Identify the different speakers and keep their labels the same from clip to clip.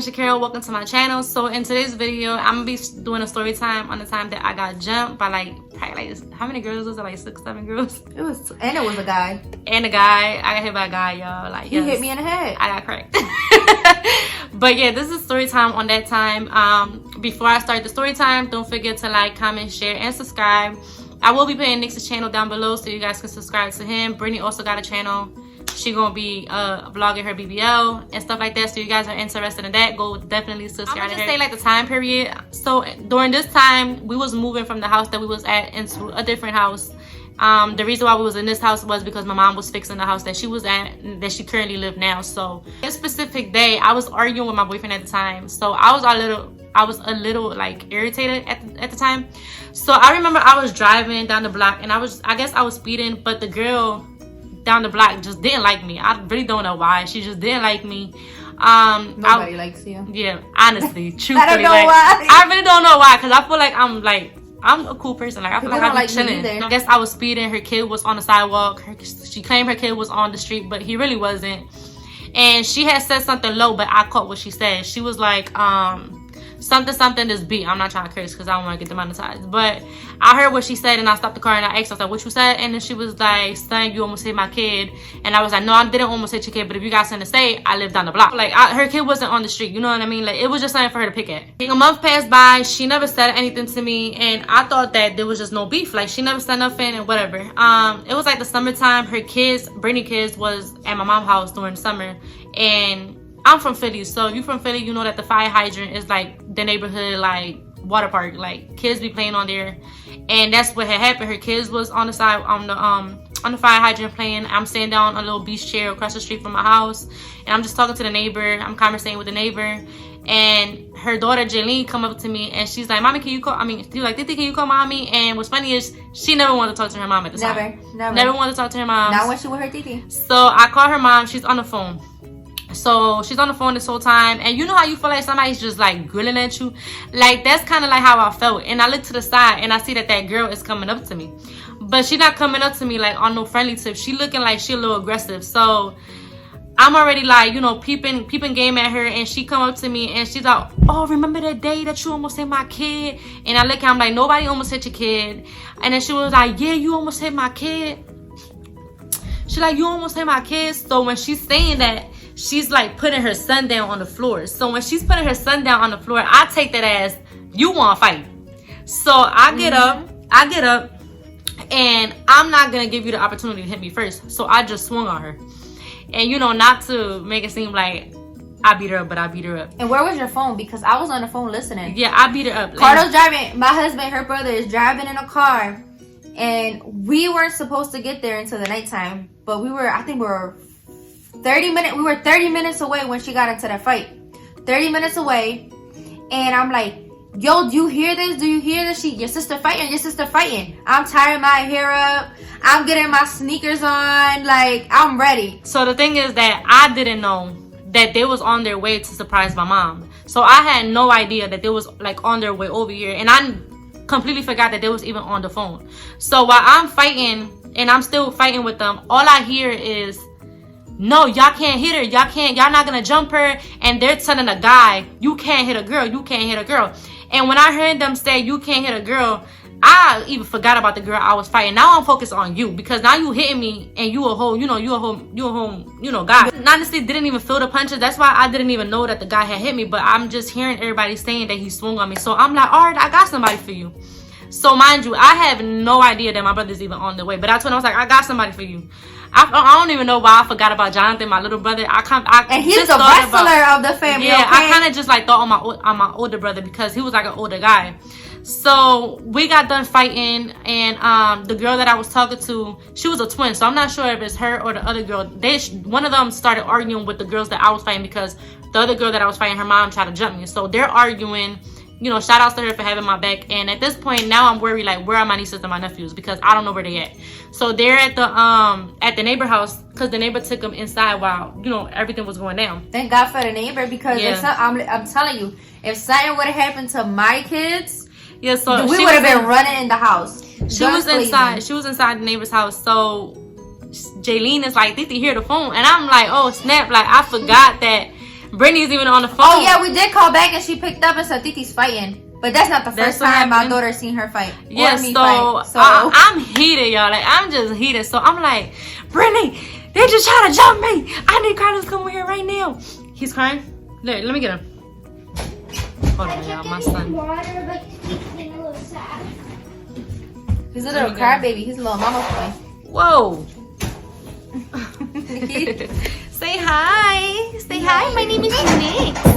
Speaker 1: Shakira. Welcome to my channel. So in today's video, I'm gonna be doing a story time on the time that I got jumped by like how many girls was it? Like 6, 7 girls.
Speaker 2: It was a guy.
Speaker 1: And a guy. I got hit by a guy, y'all. Like
Speaker 2: he hit me in the head.
Speaker 1: I got cracked. But yeah, this is story time on that time. Before I start the story time, don't forget to like, comment, share, and subscribe. I will be putting NIXX's channel down below so you guys can subscribe to him. Brittany also got a channel. She gonna be vlogging her BBL and stuff like that. So you guys are interested in that, go definitely subscribe. I'm gonna just say like the time period. So during this time, we was moving from the house that we was at into a different house. The reason why we was in this house was because my mom was fixing the house that she was at, that she currently live now. So this specific day, I was arguing with my boyfriend at the time. So I was a little like irritated at the time. So I remember I was driving down the block and I guess I was speeding, but the girl down the block just didn't like me. I really don't know why. She just didn't like me.
Speaker 2: Nobody likes you.
Speaker 1: Yeah, honestly, truthfully.
Speaker 2: I don't know why.
Speaker 1: I really don't know why, because I feel like I'm a cool person. Like I feel like I'm
Speaker 2: like
Speaker 1: chilling. I guess I was speeding. Her kid was on the sidewalk. She claimed her kid was on the street, but he really wasn't. And she had said something low, but I caught what she said. She was like, something this beat. I'm not trying to curse because I don't want to get demonetized, but I heard what she said and I stopped the car and I asked her, I was like, what you said? And then she was like, son, you almost hit my kid. And I was like, no, I didn't almost hit your kid, but if you got something to say, I live down the block. Like her kid wasn't on the street, you know what I mean? Like it was just something for her to pick at. A month passed by, she never said anything to me, and I thought that there was just no beef. Like she never said nothing and whatever. It was like the summertime. Her kids, Brittany kids, was at my mom's house during summer, and I'm from Philly, so if you're from Philly, you know that the fire hydrant is like the neighborhood like water park. Like kids be playing on there, and that's what had happened. Her kids was on the side on the fire hydrant playing. I'm sitting down on a little beach chair across the street from my house, and I'm just talking to the neighbor. I'm conversating with the neighbor, and her daughter Jaylene come up to me and she's like, "Mommy, can you call?" I mean, she's like, "Titi, can you call mommy?" And what's funny is she never wanted to talk to her mom at the time. Never wanted to talk to her mom.
Speaker 2: Not when she with her Titi.
Speaker 1: So I call her mom. She's on the phone. So she's on the phone this whole time, and you know how you feel like somebody's just like grilling at you? Like that's kind of like how I felt. And I look to the side and I see that girl is coming up to me, but she's not coming up to me like on no friendly tip. She looking like she a little aggressive. So I'm already like, you know, peeping game at her, and she come up to me and she's like, "Oh, remember that day that you almost hit my kid?" And I look at her, I'm like, "Nobody almost hit your kid." And then she was like, "Yeah, you almost hit my kid." She's like, "You almost hit my kid." So when she's saying that, she's like putting her son down on the floor. So when she's putting her son down on the floor, I take that as you want to fight. So I get up, and I'm not going to give you the opportunity to hit me first. So I just swung on her. And you know, not to make it seem like I beat her up, but I beat her up.
Speaker 2: And where was your phone? Because I was on the phone listening.
Speaker 1: Yeah, I beat her up.
Speaker 2: Carter's driving. My husband, her brother, is driving in a car. And we weren't supposed to get there until the nighttime. But I think we were 30 minutes away when she got into that fight. 30 minutes away. And I'm like, yo, do you hear this? Do you hear this? Your sister fighting. I'm tying my hair up. I'm getting my sneakers on. Like, I'm ready.
Speaker 1: So the thing is that I didn't know that they was on their way to surprise my mom. So I had no idea that they was like on their way over here. And I completely forgot that they was even on the phone. So while I'm fighting and I'm still fighting with them, all I hear is, "No, y'all can't hit her. Y'all not gonna jump her." And they're telling a guy, "You can't hit a girl. You can't hit a girl." And when I heard them say, "You can't hit a girl," I even forgot about the girl I was fighting. Now I'm focused on you, because now you hitting me and you a whole guy. Honestly, didn't even feel the punches. That's why I didn't even know that the guy had hit me. But I'm just hearing everybody saying that he swung on me. So I'm like, all right, I got somebody for you. So mind you, I have no idea that my brother's even on the way. But I told him, I was like, I got somebody for you. I don't even know why I forgot about Jonathan, my little brother.
Speaker 2: And he's the wrestler of the family.
Speaker 1: Yeah,
Speaker 2: okay?
Speaker 1: I kind of just like thought on my older brother, because he was like an older guy. So we got done fighting, and the girl that I was talking to, she was a twin. So I'm not sure if it's her or the other girl. One of them started arguing with the girls that I was fighting, because the other girl that I was fighting, her mom tried to jump me. So they're arguing. You know, shout outs to her for having my back. And at this point now, I'm worried, like, where are my nieces and my nephews? Because I don't know where they at. So they're at the neighbor house, because the neighbor took them inside while, you know, everything was going down.
Speaker 2: Thank God for the neighbor, because I'm telling you, if something would have happened to my kids,
Speaker 1: yeah, so
Speaker 2: we would have been running in the house.
Speaker 1: She was inside the neighbor's house. So Jaylene is like, "Titi, hear the phone," and I'm like, "Oh snap!" Like I forgot that Brittany's even on the phone.
Speaker 2: Oh yeah, we did call back and she picked up and said Titi's fighting. But that's not the first time my daughter seen her fight.
Speaker 1: Yeah,
Speaker 2: or me fight. So
Speaker 1: I'm heated, y'all. Like, I'm just heated. So I'm like, Brittany, they just trying to jump me. I need Carlos to come over here right now. He's crying. Look, let me get him. Hold on, y'all. My son.
Speaker 3: Water, but he's being a little sad.
Speaker 2: He's a little crybaby. He's a little mama boy.
Speaker 1: Whoa. Say hi. Say hi. My name is NIXX.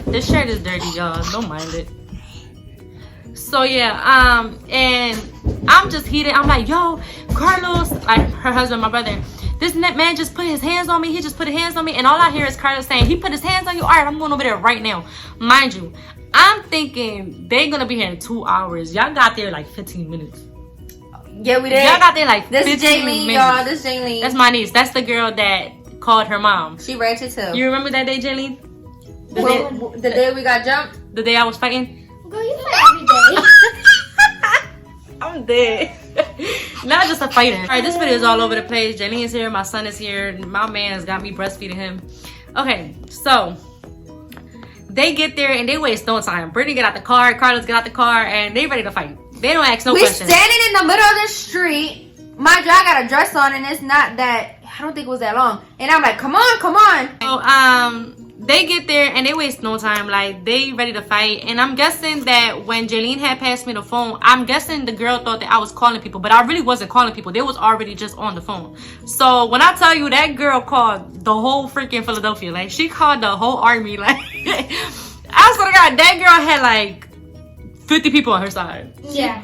Speaker 1: This shirt is dirty, y'all. Don't mind it. So yeah, and I'm just heated. I'm like, yo, Carlos, like her husband, my brother. This man just put his hands on me. He just put his hands on me, and all I hear is Carlos saying, he put his hands on you. All right, I'm going over there right now. Mind you, I'm thinking they're gonna be here in 2 hours. Y'all got there like 15 minutes.
Speaker 2: Yeah, we did.
Speaker 1: Y'all got there like
Speaker 2: this
Speaker 1: 15
Speaker 2: minutes.
Speaker 1: minutes.
Speaker 2: Y'all, this Jaylene.
Speaker 1: That's my niece. That's the girl that called her mom.
Speaker 2: She ratchet too.
Speaker 1: You remember that day, Jaylene?
Speaker 2: The day we got jumped?
Speaker 1: The day I was fighting?
Speaker 3: Girl, you fight every day.
Speaker 1: I'm dead. Not just a fighter. Alright, this video is all over the place. Jaylene is here. My son is here. My man has got me breastfeeding him. Okay, so they get there and they waste no time. Brittany get out the car. Carlos get out the car and they ready to fight. They don't ask no questions.
Speaker 2: We standing in the middle of the street. Mind you, I got a dress on and it's not that, I don't think it was that long. And I'm like, come on, come on.
Speaker 1: So, they get there and they waste no time. Like, they ready to fight. And I'm guessing that when Jaylene had passed me the phone, I'm guessing the girl thought that I was calling people, but I really wasn't calling people. They was already just on the phone. So when I tell you that girl called the whole freaking Philadelphia, like she called the whole army. Like, I swear to God, that girl had like 50 people on her side.
Speaker 3: Yeah.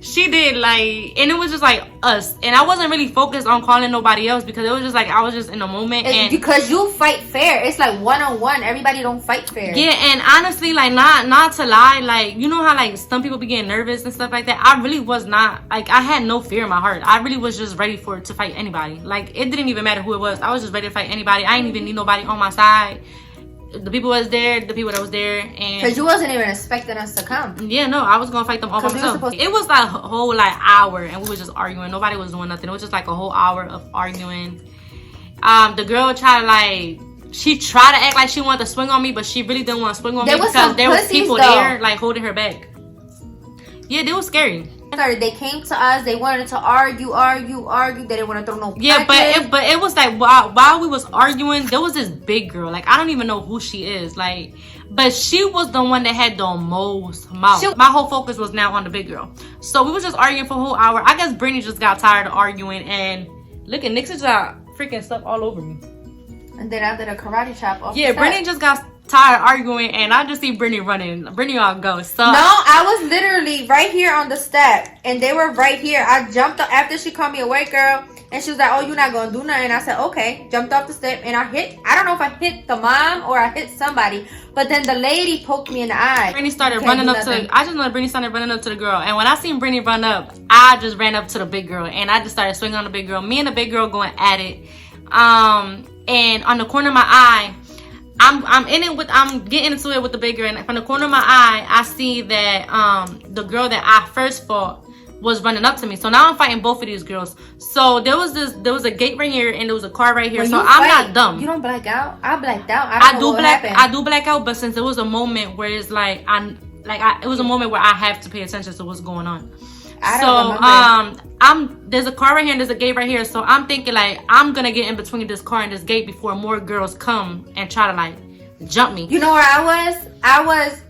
Speaker 1: She did, like, and it was just like us, and I wasn't really focused on calling nobody else because it was just like I was just in the moment. And
Speaker 2: because you fight fair, it's like one-on-one. Everybody don't fight fair.
Speaker 1: Yeah, and honestly, like, not to lie, like, you know how like some people be getting nervous and stuff like that. I really was not, like, I had no fear in my heart. I really was just ready to fight anybody. Like, it didn't even matter who it was. I was just ready to fight anybody. I didn't even need nobody on my side. The people was there, the people that was there, and
Speaker 2: because you wasn't even expecting us to come.
Speaker 1: Yeah, no, I was gonna fight them all myself. It was like a whole like hour, and we were just arguing. Nobody was doing nothing. It was just like a whole hour of arguing. The girl tried to like, she tried to act like she wanted to swing on me, but she really didn't want to swing on me because there was people there like holding her back. Yeah, they was scary.
Speaker 2: They came to us. They wanted to argue. They didn't want to throw no punches.
Speaker 1: Yeah, but it was like while we was arguing, there was this big girl. Like, I don't even know who she is. Like, but she was the one that had the most mouth. My whole focus was now on the big girl. So we was just arguing for a whole hour. I guess Brittany just got tired of arguing, and look at NIXX got freaking stuff all over me.
Speaker 2: And then I did a karate chop off.
Speaker 1: Yeah, Brittany just got tired of arguing, and I just see Brittany running. Brittany on go. So
Speaker 2: no, I was literally right here on the step, and they were right here. I jumped up after she called me a white girl, and she was like, "Oh, you're not gonna do nothing." I said, "Okay." Jumped off the step, and I don't know if I hit the mom or I hit somebody, but then the lady poked me in the eye.
Speaker 1: Brittany started running up to. I just know Brittany started running up to the girl, and when I seen Brittany run up, I just ran up to the big girl, and I just started swinging on the big girl. Me and the big girl going at it, and on the corner of my eye, I'm getting into it with the big girl, and from the corner of my eye, I see that the girl that I first fought was running up to me. So now I'm fighting both of these girls. So there was a gate right here, and there was a car right here.
Speaker 2: When
Speaker 1: so I'm not dumb.
Speaker 2: You don't black out. I blacked out.
Speaker 1: I do black out, but since there was a moment where it's like it was a moment where I have to pay attention to what's going on. There's a car right here and there's a gate right here. So I'm thinking like I'm gonna get in between this car and this gate before more girls come and try to like jump me.
Speaker 2: You know where I was? I was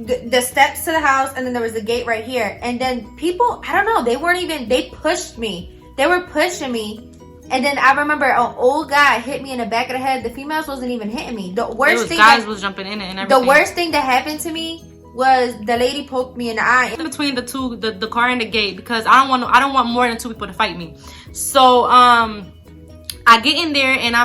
Speaker 2: the steps to the house, and then there was a gate right here. And then people, I don't know, they pushed me. They were pushing me. And then I remember an old guy hit me in the back of the head. The females wasn't even hitting me. The worst thing
Speaker 1: guys was jumping in it and everything.
Speaker 2: The worst thing that happened to me was the lady poked me in the eye.
Speaker 1: In between the two, the car and the gate, because I don't want more than two people to fight me. So I get in there and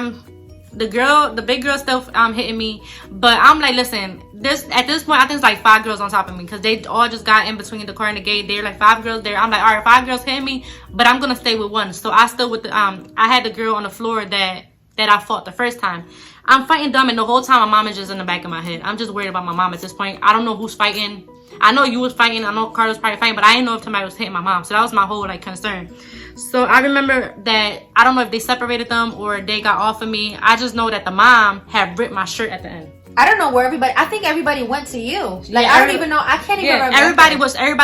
Speaker 1: the big girl still hitting me, but I'm like, listen, at this point I think it's like 5 girls on top of me because they all just got in between the car and the gate. They're like 5 girls there. I'm like, all right, 5 girls hitting me, but I'm gonna stay with one. So I still with the I had the girl on the floor that that I fought the first time. I'm fighting dumb, and the whole time my mom is just in the back of my head. I'm just worried about my mom at this point. I don't know who's fighting. I know you was fighting. I know Carlos probably fighting, but I didn't know if somebody was hitting my mom. So that was my whole like concern. So I remember that I don't know if they separated them or they got off of me. I just know that the mom had ripped my shirt at the end.
Speaker 2: I don't know where everybody. I think everybody went to you. Like
Speaker 1: Yeah,
Speaker 2: I don't even know. I can't even remember.
Speaker 1: Everybody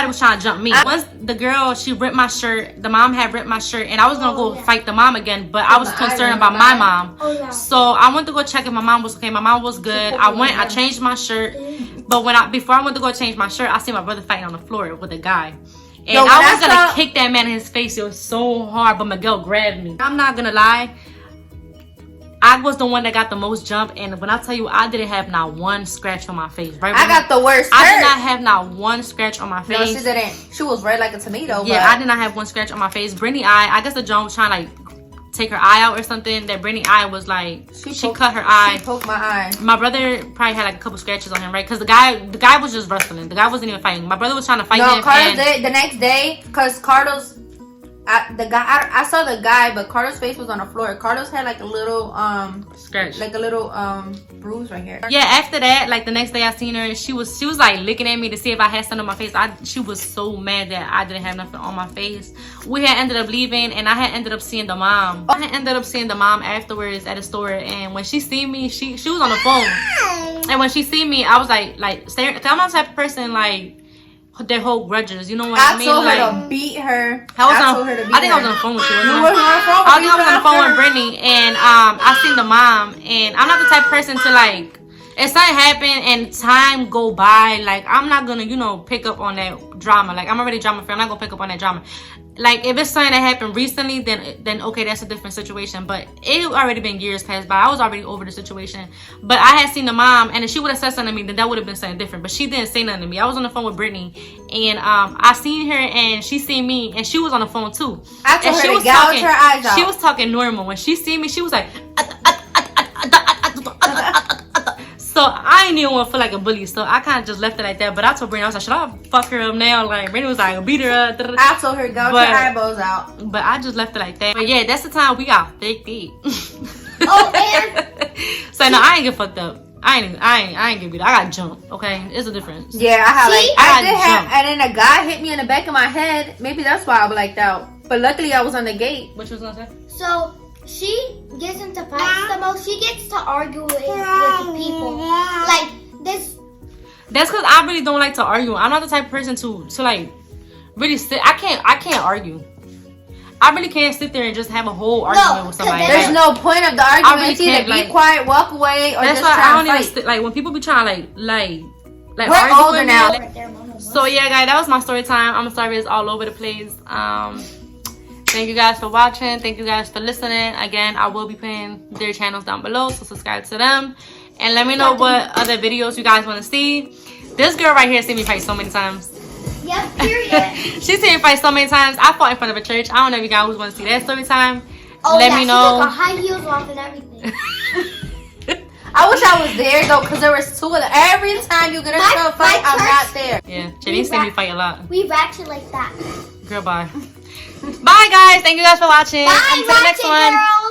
Speaker 1: was trying to jump me. Once the girl, she ripped my shirt. The mom had ripped my shirt, and I was gonna go fight the mom again, but I was concerned about my mom. So I went to go check if my mom was okay. My mom was good. I went. I changed my shirt, but before I went to go change my shirt, I see my brother fighting on the floor with a guy. And I was gonna kick that man in his face. It was so hard, but Miguel grabbed me. I'm not gonna lie. I was the one that got the most jump, and when I tell you, I didn't have not one scratch on my face. Right?
Speaker 2: I got the worst.
Speaker 1: I did not have not one scratch on my face.
Speaker 2: No, she didn't. She was red like a tomato.
Speaker 1: Yeah, I did not have one scratch on my face. Brittany I guess the John was trying to like take her eye out or something. That Brittany eye was like she cut her eye.
Speaker 2: She poked my eye.
Speaker 1: My brother probably had like a couple scratches on him, right? Because the guy was just wrestling. The guy wasn't even fighting. My brother was trying to fight him.
Speaker 2: No, Carlos did the next day because Carlos. I saw the guy, but Carlos' face was on the floor. Carlos had like a little
Speaker 1: scratch,
Speaker 2: like a little bruise right here.
Speaker 1: Yeah, after that, like the next day I seen her, she was like looking at me to see if I had something on my face. She was so mad that I didn't have nothing on my face. We had ended up leaving, and I had ended up seeing the mom. I had ended up seeing the mom afterwards at a store, and when she seen me, she was on the phone. And when she seen me, I was like staring. I'm not the type of person like they hold grudges, you know what I mean?
Speaker 2: I told her
Speaker 1: like,
Speaker 2: to beat her.
Speaker 1: I think I was on the phone with you.
Speaker 2: You wasn't on the phone.
Speaker 1: I think I was on the phone with Brittany, and I seen the mom, and I'm not the type of person to like, if something happen and time go by, like I'm not gonna, you know, pick up on that drama. Like I'm already drama free. I'm not gonna pick up on that drama. Like if it's something that happened recently, then okay, that's a different situation. But it already been years passed by. I was already over the situation. But I had seen the mom, and if she would have said something to me, then that would have been something different. But she didn't say nothing to me. I was on the phone with Brittany, and I seen her, and she seen me, and she was on the phone too.
Speaker 2: I told
Speaker 1: and
Speaker 2: her to gouge her eyes out.
Speaker 1: She was talking normal. When she seen me, she was like. So I ain't even want to feel like a bully, so I kind of just left it like that. But I told Brittany, I was like, should I fuck her up now? Like Brittany was like, beat her up.
Speaker 2: I told her gouge her eyeballs out.
Speaker 1: But I just left it like that. But yeah, that's the time we got fake deep. So no, I ain't get fucked up. I ain't get beat up. I got jumped. Okay, it's a difference.
Speaker 2: Yeah, I did have, and then a guy hit me in the back of my head. Maybe that's why I blacked out. But luckily I was on the gate.
Speaker 1: What you was gonna say?
Speaker 3: So she gets into fights the most. She gets to argue with the people. Like this.
Speaker 1: That's because I really don't like to argue. I'm not the type of person to like really sit. I can't argue. I really can't sit there and just have a whole argument with somebody.
Speaker 2: There's no point of the argument. It's either be quiet, walk away, or
Speaker 1: that's
Speaker 2: just
Speaker 1: why
Speaker 2: try
Speaker 1: I don't
Speaker 2: to fight.
Speaker 1: even like when people be trying to like
Speaker 2: we're
Speaker 1: argue
Speaker 2: older
Speaker 1: with
Speaker 2: now.
Speaker 1: Me. So yeah, guys, that was my story time. I'm sorry it's all over the place. Thank you guys for watching. Thank you guys for listening. Again, I will be putting their channels down below, so subscribe to them. And let me know what other videos you guys want to see. This girl right here seen me fight so many times.
Speaker 3: Yep, period.
Speaker 1: She's seen me fight so many times. I fought in front of a church. I don't know if you guys want to see that story time.
Speaker 3: Oh,
Speaker 1: let me know.
Speaker 3: She took her high heels off and everything.
Speaker 2: I wish I was there though, because there was two of them. Every time you get into a fight, I'm not there.
Speaker 1: Yeah, Jenny seen me fight a lot.
Speaker 3: We ratchet like that.
Speaker 1: Girl, bye. Bye, guys. Thank you guys for watching.
Speaker 3: Bye,
Speaker 1: until the next one.
Speaker 3: Girl.